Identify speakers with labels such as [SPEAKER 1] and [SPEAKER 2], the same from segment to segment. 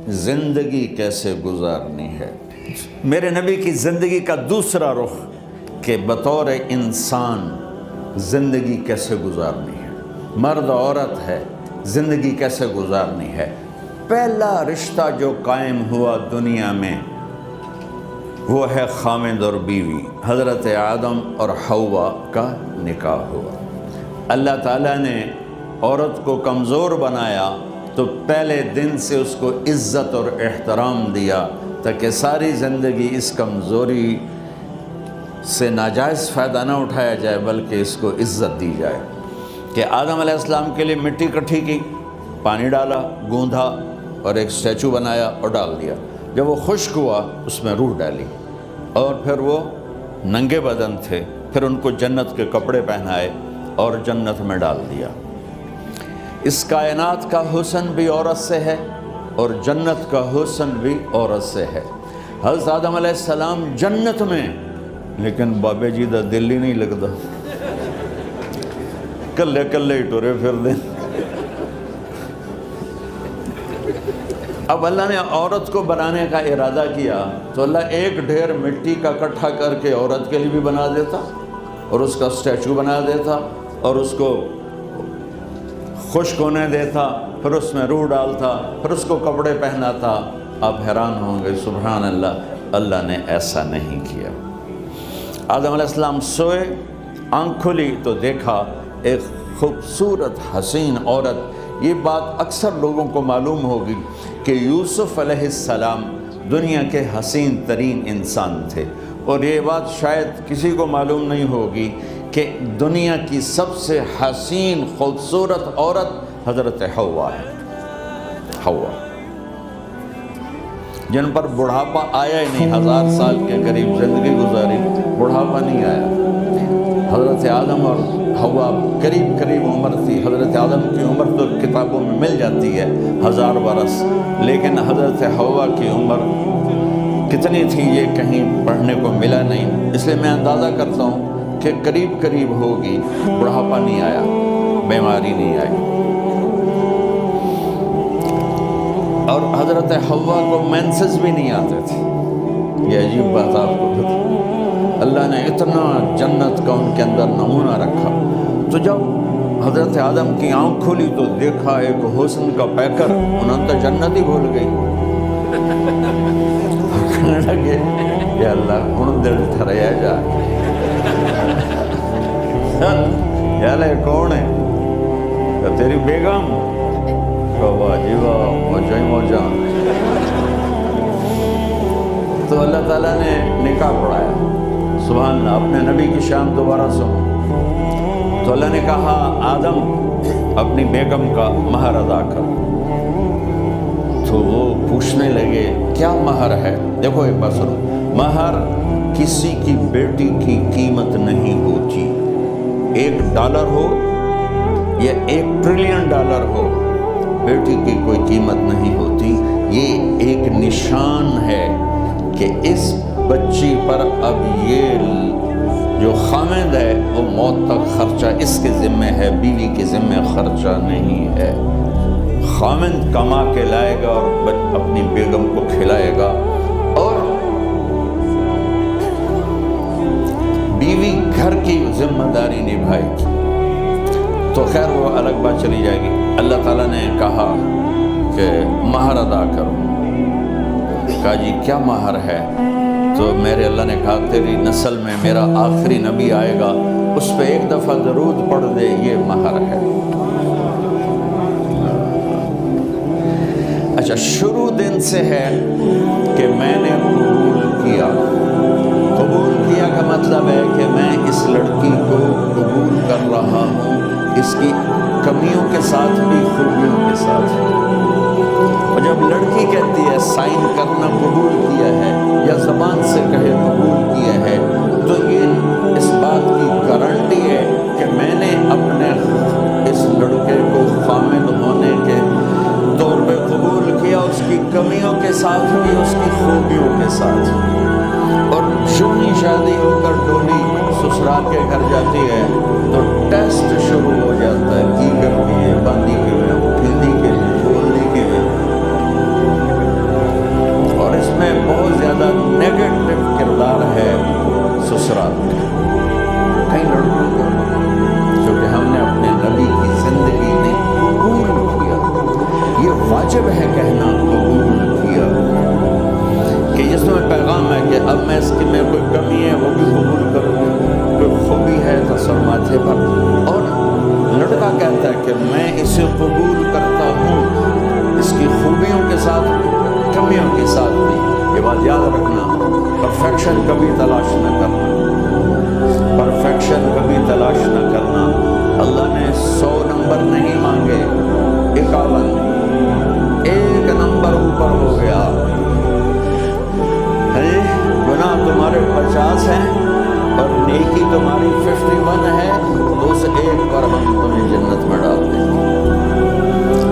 [SPEAKER 1] زندگی کیسے گزارنی ہے۔ میرے نبی کی زندگی کا دوسرا رخ کہ بطور انسان زندگی کیسے گزارنی ہے، مرد عورت ہے، زندگی کیسے گزارنی ہے۔ پہلا رشتہ جو قائم ہوا دنیا میں وہ ہے خامد اور بیوی، حضرت آدم اور حوا کا نکاح ہوا۔ اللہ تعالیٰ نے عورت کو کمزور بنایا تو پہلے دن سے اس کو عزت اور احترام دیا تاکہ ساری زندگی اس کمزوری سے ناجائز فائدہ نہ اٹھایا جائے بلکہ اس کو عزت دی جائے۔ کہ آدم علیہ السلام کے لیے مٹی اکٹھی کی، پانی ڈالا، گوندھا اور ایک اسٹیچو بنایا اور ڈال دیا۔ جب وہ خشک ہوا اس میں روح ڈالی اور پھر وہ ننگے بدن تھے، پھر ان کو جنت کے کپڑے پہنائے اور جنت میں ڈال دیا۔ اس کائنات کا حسن بھی عورت سے ہے اور جنت کا حسن بھی عورت سے ہے۔ حضرت آدم علیہ السلام جنت میں، لیکن بابے جی دا دل ہی نہیں لگتا، کلے کلے ہی ٹرے پھر دیں۔ اب اللہ نے عورت کو بنانے کا ارادہ کیا تو اللہ ایک ڈھیر مٹی کا اکٹھا کر کے عورت کے لیے بھی بنا دیتا اور اس کا اسٹیچو بنا دیتا اور اس کو خشک ہونے دیتا، پھر اس میں روح ڈالتا، پھر اس کو کپڑے پہناتا۔ آپ حیران ہوں گے، سبحان اللہ، اللہ نے ایسا نہیں کیا۔ آدم علیہ السلام سوئے، آنکھ کھلی تو دیکھا ایک خوبصورت حسین عورت۔ یہ بات اکثر لوگوں کو معلوم ہوگی کہ یوسف علیہ السلام دنیا کے حسین ترین انسان تھے، اور یہ بات شاید کسی کو معلوم نہیں ہوگی کہ دنیا کی سب سے حسین خوبصورت عورت حضرت حوا ہے۔ حوا جن پر بڑھاپا آیا ہی نہیں، 1000 سال کے قریب زندگی گزاری، بڑھاپا نہیں آیا۔ حضرت آدم اور حوا قریب قریب عمر تھی۔ حضرت آدم کی عمر تو کتابوں میں مل جاتی ہے 1000 برس، لیکن حضرت حوا کی عمر کتنی تھی یہ کہیں پڑھنے کو ملا نہیں، اس لیے میں اندازہ کرتا ہوں کہ قریب قریب ہوگی۔ بڑھاپا نہیں آیا، بیماری نہیں آئی، اور حضرت حوا کو مینسز بھی نہیں آتے تھے۔ یہ عجیب بات آپ کو بتا، اللہ نے اتنا جنت کا ان کے اندر نمونہ رکھا۔ تو جب حضرت آدم کی آنکھ کھلی تو دیکھا ایک حسن کا پیکر، انہوں تو جنت ہی بھول گئی۔ کہنے لگے یا اللہ ہن دل ٹھریا جا، یا اللہ کون ہے؟ کہ تیری بیگم۔ واہ جی واہ، موجاں موجاں۔ تو اللہ تعالیٰ نے نکاح پڑھایا، سبحان اللہ۔ اپنے نبی کی شان دوبارہ سنو تو اللہ نے کہا آدم اپنی بیگم کا مہر ادا کر۔ تو وہ پوچھنے لگے کیا مہر ہے؟ دیکھو ایک بات سنو، مہر کسی کی بیٹی کی قیمت نہیں ہوتی۔ $1 ہو یا $1 ٹریلین ہو، بیٹی کی کوئی قیمت نہیں ہوتی۔ یہ ایک نشان ہے کہ اس بچی پر اب یہ جو خامد ہے وہ موت تک خرچہ اس کے ذمہ ہے، بیوی کے ذمہ خرچہ نہیں ہے۔ خامد کما کے لائے گا اور اپنی بیگم کو کھلائے گا، اور بیوی گھر کی ذمہ داری نبھائے گی۔ تو خیر وہ الگ بات چلی جائے گی۔ اللہ تعالیٰ نے کہا کہ مہر ادا کرو۔ کہا جی کیا مہر ہے؟ تو میرے اللہ نے کہا تیری نسل میں میرا آخری نبی آئے گا، اس پہ ایک دفعہ درود پڑھ دے، یہ مہر ہے۔ اچھا، شروع دن سے ہے کہ میں نے قبول کیا۔ قبول کیا کا مطلب ہے کہ میں اس لڑکی کو قبول کر رہا ہوں، اس کی کمیوں کے ساتھ بھی خوبیوں کے ساتھ۔ اور جب لڑکی کہتی ہے سائن کرنا قبول کیا ہے یا زبان سے کہے قبول کیا ہے، تو یہ اس بات کی گارنٹی ہے کہ میں نے اپنے اس لڑکے کو خامد ہونے کے طور پہ قبول کیا، اس کی کمیوں کے ساتھ بھی اس کی خوبیوں کے ساتھ۔ اور شونی شادی ہو کر ڈولی سسرال کے گھر جاتی ہے تو ٹیسٹ شروع ہو جاتا ہے، کی کرتی ہے، باندھی کے میں، پھیندی کے میں، بولنے کے میں۔ کہنا قبول کیا کہ جس میں پیغام ہے کہ اب میں اس کی میں کوئی کمی ہے وہ بھی قبول کروں، کوئی خوبی ہے تو سر ماتھے پر، اور لڑکا کہتا ہے کہ میں اسے قبول کرتا ہوں، اس کی خوبیوں کے ساتھ کمیوں کے ساتھ بھی۔ یہ بات یاد رکھنا، پرفیکشن کبھی تلاش نہ کرنا، پرفیکشن کبھی تلاش نہ کرنا۔ اللہ نے 100 نمبر نہیں مانگے، 51، ایک نمبر اوپر ہو گیا۔ گناہ تمہارے 50 ہیں اور نیکی تمہاری 51 ہے، تو اس ایک پر ہم تمہیں جنت میں ڈال دیں گے۔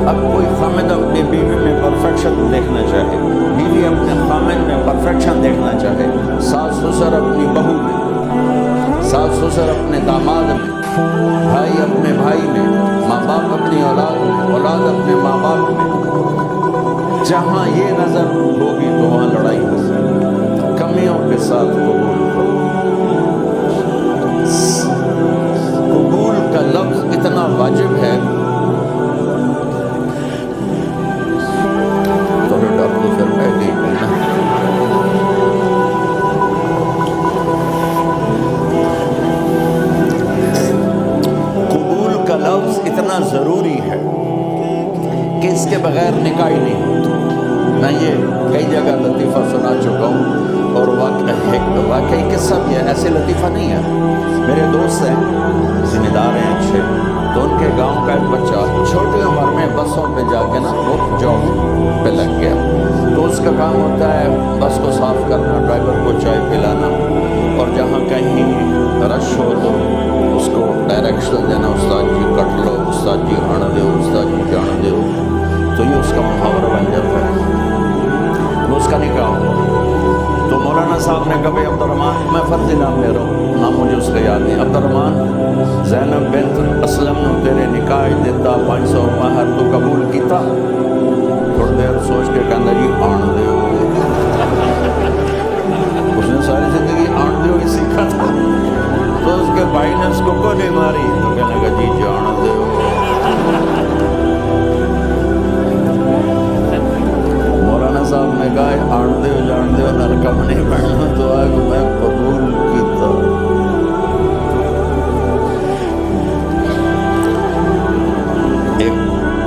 [SPEAKER 1] اب کوئی خامد اپنی بیوی میں پرفیکشن دیکھنا چاہے، بیوی اپنے خامد میں پرفیکشن دیکھنا چاہے، ساس سسر اپنی بہو میں، ساس سسر اپنے داماد میں، بھائی اپنے بھائی میں، ماں باپ اپنی اولاد میں، اولاد اپنے ماں باپ میں، جہاں یہ نظر ہوگی تو وہاں لڑائی ہوگی۔ کمیوں کے ساتھ قبول کرو۔ قبول کا لفظ اتنا واجب ہے تو ڈر تو پھر پہلے ہی نا۔ قبول کا لفظ اتنا ضروری ہے کہ اس کے بغیر نکاح ہی نہیں ہوتی۔ میں یہ کئی جگہ لطیفہ سنا چکا ہوں، اور واقعی قصہ بھی ہے، ایسے لطیفہ نہیں ہے۔ میرے دوست ہیں، ذمہ دار ہیں اچھے، تو ان کے گاؤں کا ایک بچہ چھوٹی عمر میں بسوں پہ جا کے نا وہ جاب پہ لگ گیا، تو اس کا کام ہوتا ہے بس کو صاف کرنا، ڈرائیور کو چائے پلانا، اور جہاں کہیں رش ہو تو اس کو ڈائریکشن دینا، استاد جی کٹ لو، استاد جی ہن دو، استاد جی جان دو، تو یہ اس کا محاورہ بن جاتا ہے۔ وہ اس کا نکاح ہوا تو مولانا صاحب نے کہا بھائی عبد الرحمن، میں فرضی نام لے رہا ہوں، نام مجھے اس کا یاد نہیں، عبد الرحمن زینب بنت اسلم نے تیرے نکاح دیتا 500 مہر تو قبول کیتا؟ تھوڑی دیر سوچ کے کہنا جی آن دیو۔ اس نے ساری زندگی آن دیو ہی سیکھا تھا، تو اس کے بھائی نے اس کو گولی ماری تو کہنے لگا جی جان دیو۔ مولانا صاحب نے کہا آن دیو جان دیو نرکم نہیں بننا، تو آگ میں قبول کیتا۔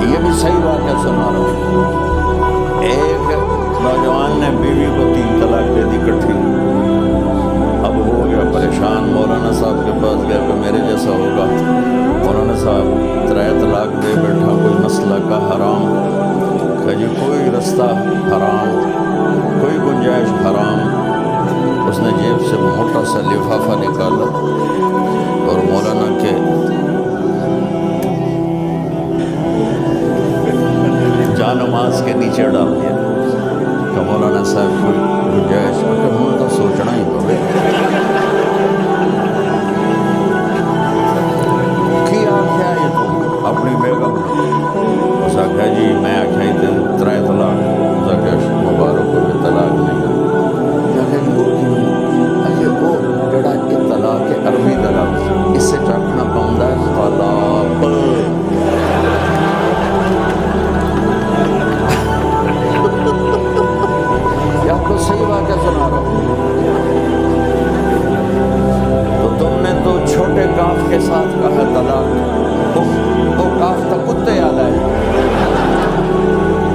[SPEAKER 1] یہ بھی صحیح واقعہ سنا رہا ہوں۔ ایک نوجوان نے بیوی کو 3 طلاق دے دی کٹھی، اب ہو گیا پریشان، مولانا صاحب کے پاس گیا کہ میرے جیسا ہوگا۔ مولانا صاحب 3 طلاق دے بیٹھا، کوئی مسئلہ کا حرام؟ کہ جی کوئی رستہ حرام، کوئی گنجائش حرام۔ اس نے جیب سے موٹا سا لفافہ نکالا اور مولانا کے جانماز کے نیچے ڈال دیا کہ مولانا صاحب کوئی گنجائش، کہ ہوں تو سوچنا ہی پڑے کی آخیا یہ تو اپنی بیگم اس آخیا جی میں آخیا ہی 3 طلاق، اس آخیا مبارک کو بھی طلاق نہیں وہ جڑا یہ طلاق ہے عربی طلاق، اس سے چاکنا پاؤں ہے طلاق۔ یا آپ کو صحیح واقعہ سنا رہا ہوں، تو تم نے تو چھوٹے کاف کے ساتھ کہا طلاق، وہ کاف تک کتے یاد آئے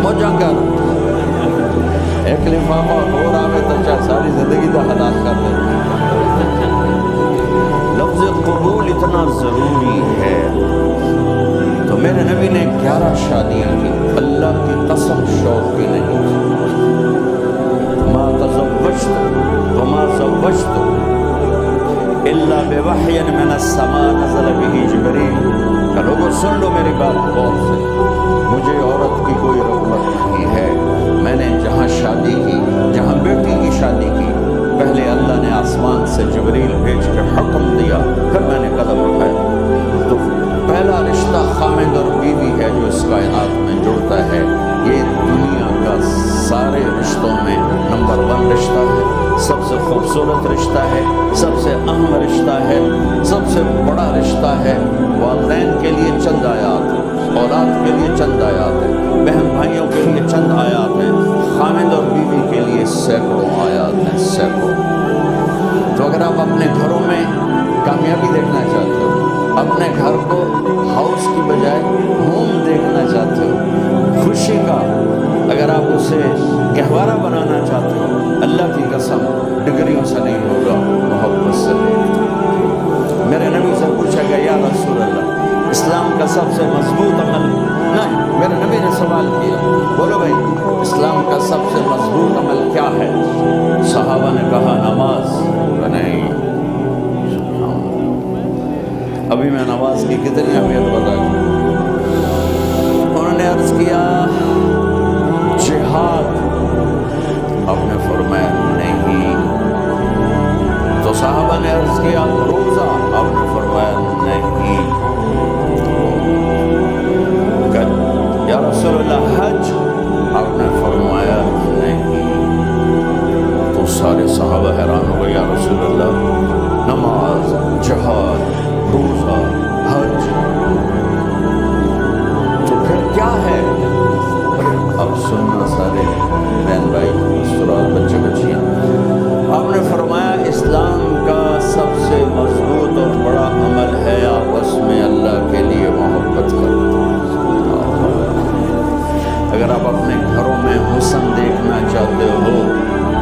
[SPEAKER 1] موجاں کر ایک لفافہ ہو رہا ہے تو چاہے ساری زندگی کا حالات کر دیں۔ لفظ قبول اتنا ضروری ہے، تو میرے نبی نے 11 شادیاں کی، اللہ کی قسم شوق کی نہیں کی۔ ما تزوجت وما زوجت الا بوحی من السماء نزل به جبریل۔ کہ لوگوں سن لو میری بات غور سے، مجھے عورت کی کوئی رغبت نہیں ہے، میں نے جہاں شادی کی، جہاں بیٹی کی شادی کی، پہلے اللہ نے آسمان سے جبریل بھیج کر حکم دیا، پھر میں نے قدم اٹھایا۔ تو پہلا رشتہ خامد اور بیوی ہے جو اس کائنات میں جڑتا ہے، یہ دنیا کا سارے رشتوں میں نمبر 1 رشتہ ہے، سب سے خوبصورت رشتہ ہے، سب سے اہم رشتہ ہے، سب سے بڑا رشتہ ہے۔ والدین کے لیے چند آیات اولاد کے لیے چند آیات ہیں، بہن بھائیوں کے لیے چند آیات ہیں، خامد اور بیوی کے لیے سینکڑوں آیات ہیں، سینکڑوں۔ تو اگر آپ اپنے گھروں میں کامیابی دیکھنا چاہتے ہو، اپنے گھر کو ہاؤس کی بجائے ہوم دیکھنا چاہتے ہو، خوشی کا اگر آپ اسے گہوارہ بنانا چاہتے ہو، اللہ کی قسم ڈگریوں سے نہیں ہوگا، محبت سے ہوگا۔ میرے نبی سے پوچھا گیا یا رسول اللہ اسلام کا سب سے مضبوط عمل، نہیں، میرے نبی نے سوال کیا، بولو بھائی اسلام کا سب سے مضبوط عمل کیا ہے؟ صحابہ نے کہا نماز۔ نہیں، ابھی میں نماز کی کتنی اہمیت بتا دوں۔ انہوں نے عرض کیا جہاد، آپ نے فرمایا نہیں۔ تو صحابہ نے عرض کیا روزہ، آپ نے فرمایا نہیں۔ یا رسول اللہ حج، آپ نے فرمایا نہیں۔ تو سارے صحابہ حیران ہو گئے، یا رسول اللہ نماز، جہاد، روزہ، حج، تو پھر کیا ہے؟ اب سننا سارے بہن بھائی، استاد، بچے بچیاں، آپ نے فرمایا اسلام کا سب سے مضبوط اور بڑا عمل ہے آپس میں اللہ کے لیے محبت کرنا۔ اگر آپ اپنے گھروں میں حسن دیکھنا چاہتے ہو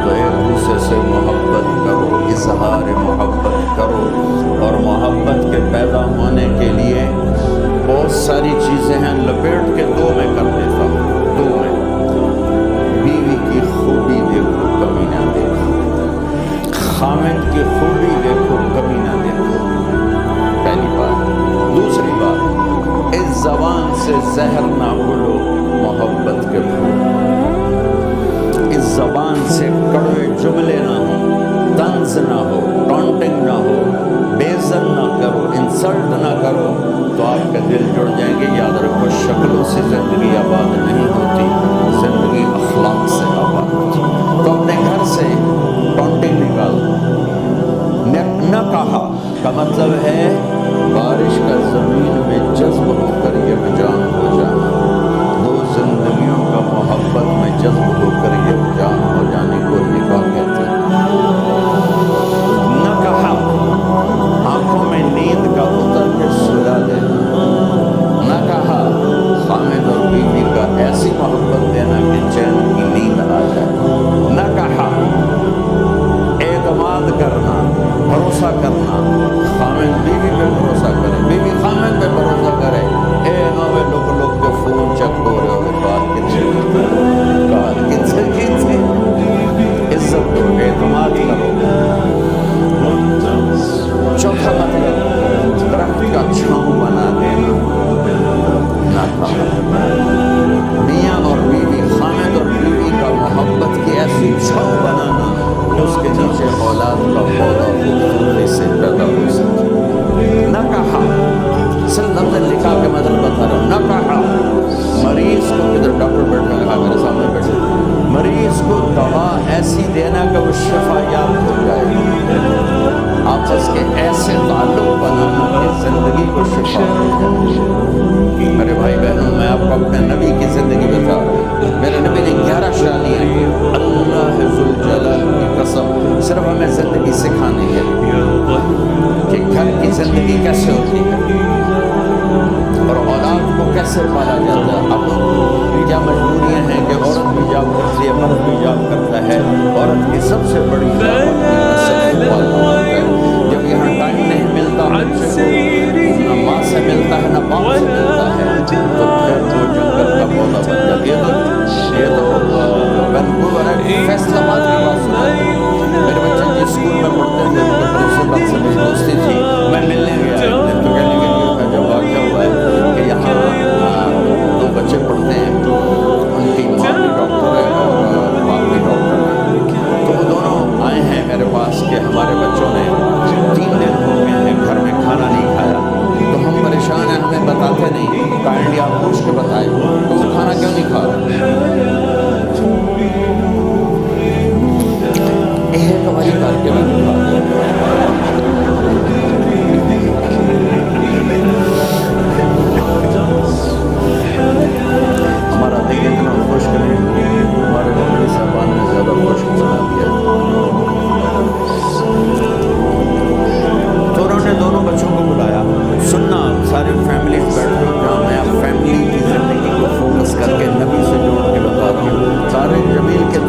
[SPEAKER 1] تو ایک دوسرے سے محبت کرو، اظہار محبت کرو، اور محبت کے پیدا ہونے کے لیے بہت ساری چیزیں ہیں، لپیٹ کے دو میں کر دیتا ہوں، دو میں۔ بیوی کی خوبی دیکھو، کمی نہ دیکھو، خامد کی خوبی دیکھو، کمی نہ دیکھو، پہلی بات۔ دوسری بات، اس زبان سے زہر نہ بولو، محبت کے پھول، اس زبان سے کڑوے جملے نہ ہو، طنز نہ ہو، ٹانٹنگ نہ ہو، بےعزت نہ کرو، انسلٹ نہ کرو، تو آپ کے دل جڑ جائیں گے۔ یاد رکھو شکلوں سے زندگی آباد نہیں ہوتی، زندگی اخلاق سے آباد ہوتی۔ تو اپنے گھر سے ٹانٹنگ نکال۔ نہ کہا کا مطلب ہے بارش کا زمین میں جذب ہو کر یکجان ہو جانا، دو زندگیوں کا محبت میں جذب ہو کر یکجان ہو جانے کو نکاح کہتے ہیں۔ نہ کہا آنکھوں میں نیند کا اتر کے سلا دینا، نہ کہا خامد اور بیوی کا ایسی محبت دینا کہ چین کی نیند آ جائے، نہ کہا اعتماد کرنا، بھروسہ کرنا، خامد بیوی پہ بھروسہ کرے، بیوی خامد پہ بھروسہ کرے۔ اے نوے لوگ کے فون چیک ہو رہے ہوئے، بات کتنے عزت دو، اعتماد کرو۔ چوتھا مطلب درخت کا چھاؤں بنا دینا، نہ کہا میاں اور بیوی، خامد اور بیوی کا محبت کی ایسی چھاؤں بنانا اس کے نیچے اولاد کا پودا خوبصورتی سے پیدا ہو سکے۔ نہ کہا صرف لفظ لکھا کے مطلب بتا رہا ہوں، نہ کہا مریض کو، ادھر ڈاکٹر بیٹھا ہے میرے سامنے بیٹھے، مریض کو دوا ایسی دینا کہ وہ شفا یاب ہو جائے، آپس کے ایسے تعلق بنانا کہ زندگی کو شفا ہو جائے۔ میرے بھائی بہنوں، میں آپ کو اپنے نبی کی زندگی بتا رہا ہوں۔ میرے نبی نے 11 شادیاں کی، اللہ ذوالجلال کی قسم صرف ہمیں زندگی سکھانی ہے کہ گھر کی زندگی کیسے ہوتی ہے اور اولاد کو کیسے پالا جاتا ہے۔ اب کیا مجبوریاں ہیں کہ عورت بھی جاب کرتی ہے، مرد بھی جاب کرتا ہے۔ عورت کی سب سے بڑی جاب اپنے نسل کو پالنا ہوتا ہے۔ جب یہاں ٹائم نہیں ملتا بچے کو، نہ ماں سے ملتا ہے نہ باپ سے ملتا ہے، تو پھر وہ جنگل کا پودا بن جاتی ہے۔ یہ تو وینکوور ہے، فیصلہ آباد کی بات سنا۔ میرے بچے جس اسکول میں پڑھتے تھے ان کے پرنسپل سے میری دوستی تھی، میں ملنے گیا ایک دن تو کہنے لگے جو واقعہ ہوا ہے کہ یہاں 2 بچے پڑھتے ہیں، ان کی ماں بھی ڈاکٹر ہے اور باپ بھی ڈاکٹر ہے، تو وہ دونوں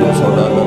[SPEAKER 1] $200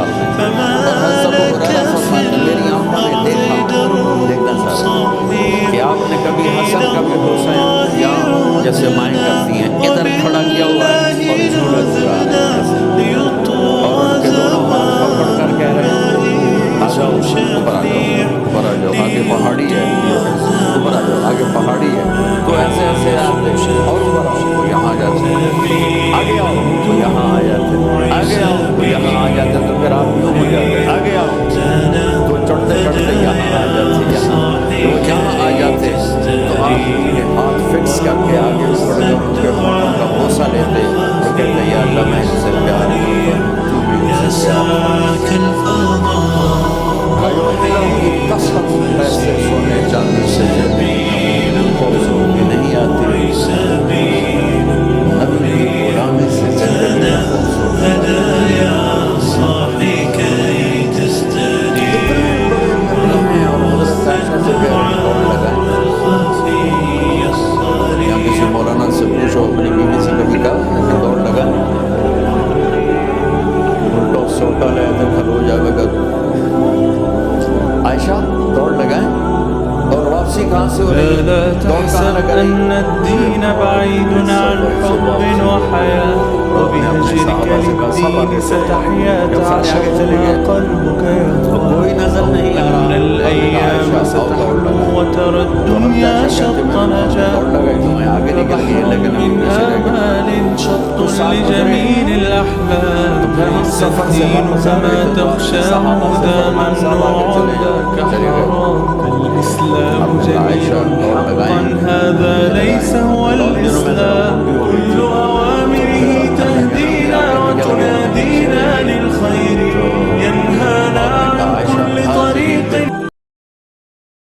[SPEAKER 1] ڈال دیں. اور حضرت ابو ہریرہ فرماتے ہیں میری آنکھوں نے دیکھنا چاہتا کہ آپ نے کبھی حسن کبھی حسین یا جیسے مائیں کرتی ہیں ادھر کھڑا کیا ہوا ہے اور جھولا جھولا اور ان کے دونوں ہاتھ پکڑ کر کہہ رہے ہیں آ جاؤ اوپر آ جاؤ اوپر آ جاؤ آگے پہاڑی ہے اوپر آ جاؤ آگے پہاڑی ہے. تو ایسے ایسے آتے اور اوپر آؤ وہ یہاں آ جاتے آگے آؤ وہ یہاں آ جاتے آگے آؤ وہ یہاں آ جاتے تو پھر آپ یوں ہو جاتے آگے آؤ تو چڑھتے چڑھتے یہاں آ جاتے یہاں وہ یہاں آ جاتے تو آپ کے ہاتھ فکس کر کے آگے بڑھ کر ان کے ہاتھوں کا بوسہ لیتے تو کہتے یا اللہ میں اس سے پیار کرتا ہوں تو بھی اس سے قسم پیسے سونے چاندی سے خوبصورتی نہیں آتی نبی کی غلامی سے زندگی خوبصورتی اور حضرت عائشہ سے دوڑ لگائیں. یا کسی مولانا سے پوچھو اپنی بیوی سے کبھی کہا کہ دوڑ لگائیں الٹو سوٹا لے تو کھلو جاوے گا. عائشہ دوڑ لگائیں اور واپسی کہاں سے ہو رہی ہے دوڑ کہاں لگا رہی
[SPEAKER 2] الدین بعید عن حب وحیاء وبهجرك للدین ستحیا تعشق ما قلبك يرضى
[SPEAKER 1] کوئی نظر نہیں آ رہا
[SPEAKER 2] الأيام ستحلو وترى الدنيا شط نجاة وبحر من آمال شط لجميل الأحلام ليس الدين كما تخشاه داما وعداك حرام الإسلام جميل حقا هذا